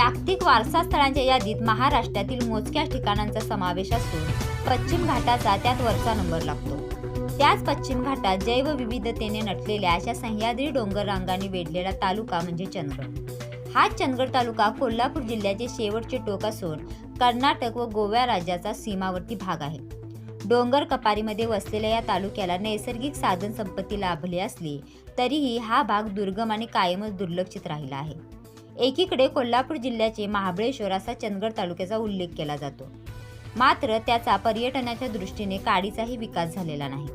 जागतिक वारसा स्थळांच्या यादीत महाराष्ट्रातील मोजक्या ठिकाणांचा समावेश असून पश्चिम घाटाचा त्यात वरचा नंबर लागतो। त्याच पश्चिम घाटात जैवविविधतेने नटलेल्या अशा सह्याद्री डोंगर रांगांनी वेढलेला तालुका म्हणजे चंदगड। हा चंदगड तालुका कोल्हापूर जिल्ह्याचे शेवटचे टोक असून कर्नाटक व गोवा राज्याचा सीमावर्ती भाग आहे। डोंगर कपारीमध्ये वसलेल्या या तालुक्याला नैसर्गिक साधन संपत्ती लाभली असली तरीही हा भाग दुर्गम आणि कायमच दुर्लक्षित राहिला आहे। एकीकडे कोल्हापूर जिल्ह्याचे महाबळेश्वर असा चंदगड तालुक्याचा उल्लेख केला जातो, मात्र त्याचा पर्यटनाच्या दृष्टीने काडीचाही विकास झालेला नाही।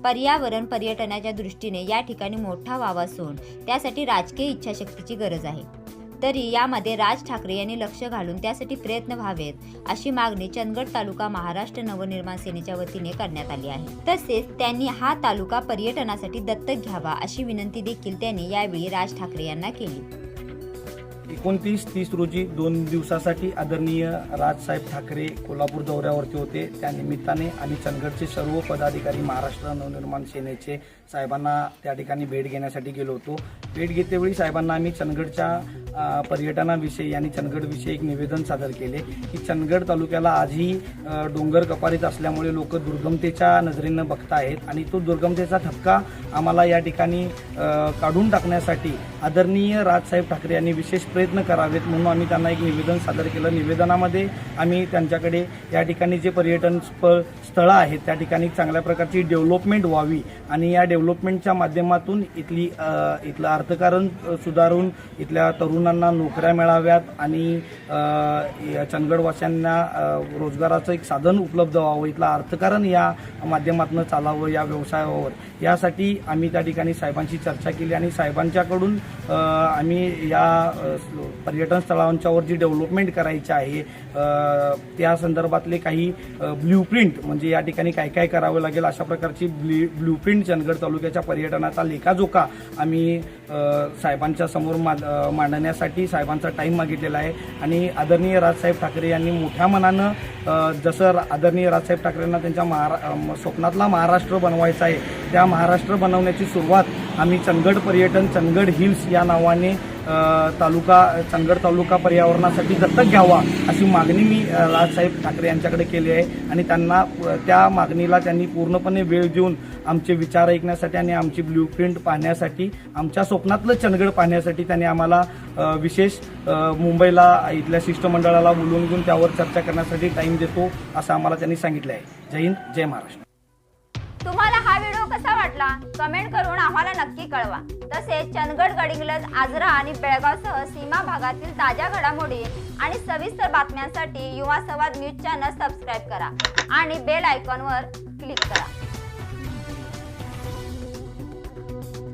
पर्यटनाच्या दृष्टीने या ठिकाणी मोठा वाव असून त्यासाठी राजकीय इच्छाशक्तीची गरज आहे। तरी यामध्ये राज ठाकरे यांनी लक्ष घालून त्यासाठी प्रयत्न व्हावेत अशी मागणी चंदगड तालुका महाराष्ट्र नवनिर्माण सेनेच्या वतीने करण्यात आली आहे। तसेच त्यांनी हा तालुका पर्यटनासाठी दत्तक घ्यावा अशी विनंती देखील त्यांनी यावेळी राज ठाकरे यांना केली। 29-30 रोजी 2 दिवसासाठी आदरणीय राजसाहेब ठाकरे कोल्हापूर दौऱ्यावरती होते। त्या निमित्ताने आम्ही चंदगडचे सर्व पदाधिकारी महाराष्ट्र नवनिर्माण सेनेचे साहेबांना त्या ठिकाणी भेट घेण्यासाठी गेलो होतो। भेट घेतेवेळी साहेबांना आम्ही चंदगडच्या पर्यटनाविषयी आणि चंदगडविषयी एक निवेदन सादर केले की चंदगड तालुक्याला आजही डोंगर कपारीत असल्यामुळे लोक दुर्गमतेच्या नजरेनं बघतायत आणि तो दुर्गमतेचा ठपका आम्हाला या ठिकाणी काढून टाकण्यासाठी आदरणीय राजसाहेब ठाकरे यांनी विशेष प्रयत्न करावेत म्हणून आम्ही त्यांना एक निवेदन सादर केलं। निवेदनामध्ये आम्ही त्यांच्याकडे या ठिकाणी जे पर्यटन स्थळं आहेत त्या ठिकाणी चांगल्या प्रकारची डेव्हलपमेंट व्हावी आणि या डेव्हलपमेंटच्या माध्यमातून इथलं अर्थकारण सुधारून इथल्या तरुणांना नोकऱ्या मिळाव्यात आणि चंदगडवासियांना रोजगाराचं एक साधन उपलब्ध व्हावं, इथलं अर्थकारण या माध्यमातून चालावं या व्यवसायावर, यासाठी आम्ही त्या ठिकाणी साहेबांशी चर्चा केली आणि साहेबांच्याकडून आम्ही या पर्यटन स्थळांच्यावर जी डेव्हलपमेंट करायची आहे त्या संदर्भातले काही ब्ल्यूप्रिंट म्हणजे या ठिकाणी काय काय करावं लागेल अशा प्रकारची ब्ल्यूप्रिंट चंदगड तालुक्याच्या पर्यटनाचा लेखाजोखा आम्ही साहेबांच्या समोर मांडण्यासाठी साहेबांचा टाईम मागितलेला आहे। आणि आदरणीय राजसाहेब ठाकरे यांनी मोठ्या मनानं जसं आदरणीय राजसाहेब ठाकरेंना त्यांच्या स्वप्नातला महाराष्ट्र बनवायचा आहे त्या महाराष्ट्र बनवण्याची सुरुवात आम्ही चंदगड पर्यटन चंदगड हिल्स या नावाने चंदगड तालुका पर्यावरणासाठी दत्तक घ्यावा अशी मागणी मी राजसाहेब ठाकरे यांच्याकडे केली आहे आणि त्यांना त्या मागणीला त्यांनी पूर्णपणे वेळ देऊन आमचे विचार ऐकण्यासाठी आणि आमची ब्ल्यूप्रिंट पाहण्यासाठी आमच्या स्वप्नातलं चंदगड पाहण्यासाठी त्यांनी आम्हाला विशेष मुंबईला इथल्या शिष्टमंडळाला बोलवून घेऊन त्यावर चर्चा करण्यासाठी टाईम देतो असं आम्हाला त्यांनी सांगितलं आहे। जय हिंद, जय महाराष्ट्र। तुम्हाला हा व्हिडिओ कसा वाटला कमेंट करून आम्हाला नक्की कळवा। तसेच चंदगड, गडिंग्लज, आजरा आणि बेळगावसह सीमा भागातील ताज्या घडामोडी आणि सविस्तर बातम्यांसाठी युवा संवाद न्यूज चॅनल सबस्क्राईब करा आणि बेल आयकॉनवर क्लिक करा।